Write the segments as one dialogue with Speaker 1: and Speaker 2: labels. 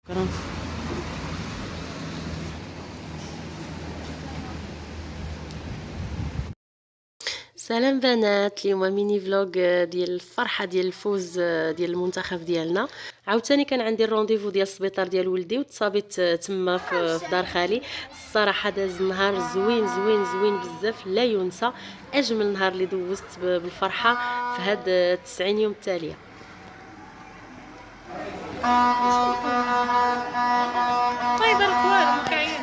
Speaker 1: شكرا. سلام بنات، اليوم ميني فلوغ ديال الفرحه ديال الفوز ديال المنتخب ديالنا. عاوتاني كان عندي الرونديفو ديال السبيطار ديال ولدي وتصابيت تما في دار خالي. الصراحه داز نهار زوين زوين زوين بزاف، لا ينسى. اجمل نهار اللي دوزت بالفرحه في هاد 90 يوم التاليه.
Speaker 2: طيب الكوار ما كاينش.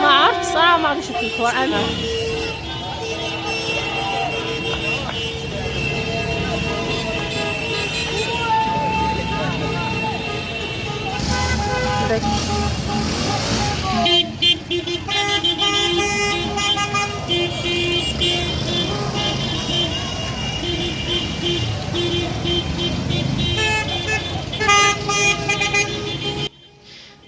Speaker 1: ما عرفت الصراحه، ما عرفتش الكوار انا.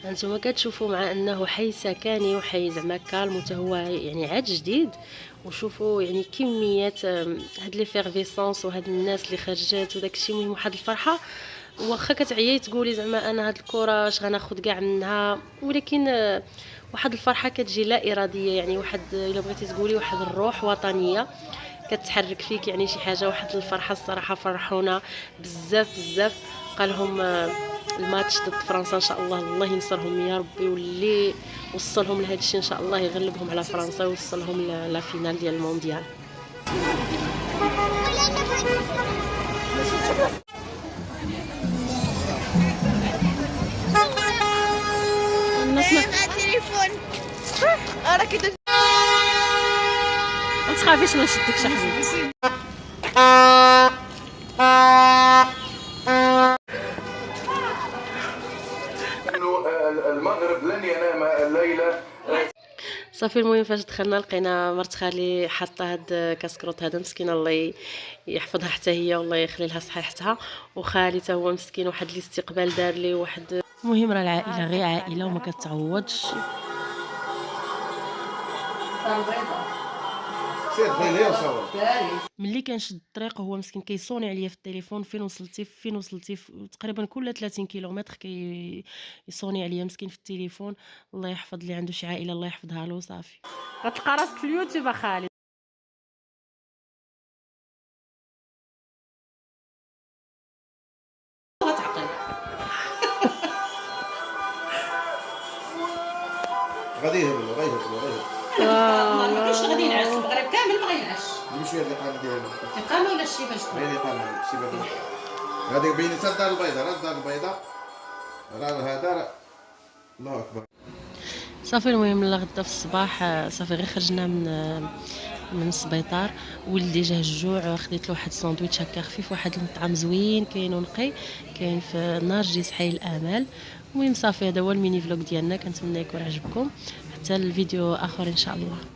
Speaker 1: هانتوما كتشوفوا مع انه حي سكني وحي زعما كالم وهو يعني عاد جديد. وشوفوا يعني كميات هاد لي فيغفيسونس وهاد الناس اللي خرجات وداك الشيء. مهم واحد الفرحه، واخا كتعيي تقولي زعما انا هاد الكره اش غناخذ كاع منها، ولكن واحد الفرحه كتجي لا اراديه. يعني واحد الا بغيتي تقولي واحد الروح وطنيه كتحرك فيك، يعني شي حاجه. واحد الفرحه الصراحه فرحونا بزاف بزاف. قالهم الماتش ضد فرنسا ان شاء الله الله ينصرهم يا ربي، واللي وصلهم لهذا الشيء ان شاء الله يغلبهم على فرنسا ويوصلهم لا فينال ديال المونديال.
Speaker 2: نسمع تليفون راكي
Speaker 1: ما تخافيش ما نشدكش حبيبي.
Speaker 3: المغرب لن ينام الليله.
Speaker 1: صافي المهم فاش دخلنا لقينا مرت خالي حاطه هاد كاسكروط هذا مسكينه، الله يحفظها حتى هي والله يخلي لها صحيحتها. وخالي تا هو مسكين واحد الاستقبال دار لي واحد. المهم راه العائله غير عائله وما كتعوضش. ملي كنشد الطريق هو مسكين كيصوني عليا في التليفون، فين وصلتي فين وصلتي. تقريبا كل 30 كيلومتر كيصوني عليا مسكين في التليفون. الله يحفظ لي عنده شي عائله الله يحفظها له. صافي غتلقى راسك في اليوتيوب خالي.
Speaker 3: غادي يهبلوا غيهبلوا
Speaker 2: ما كاينش غادي ينعس المغرب كامل ما غينعش.
Speaker 3: شويه الاقامه ديالهم
Speaker 2: الاقامه ولا الشيبه
Speaker 3: غير الاقامه الشباب. غادي بين حتى الدار البيضاء، راه الدار البيضاء راه هذا الله اكبر.
Speaker 1: صافي المهم غدا في الصباح صافي غير خرجنا من السبيطار. ولدي جاه الجوع، خديت له واحد الساندويتش هكا خفيف، واحد المطعم زوين كاين ونقي كاين في نرجس حي الامال. المهم صافي هذا هو الميني فلوق ديالنا، كنتمنى يكون عجبكم. حتى الفيديو اخر ان شاء الله.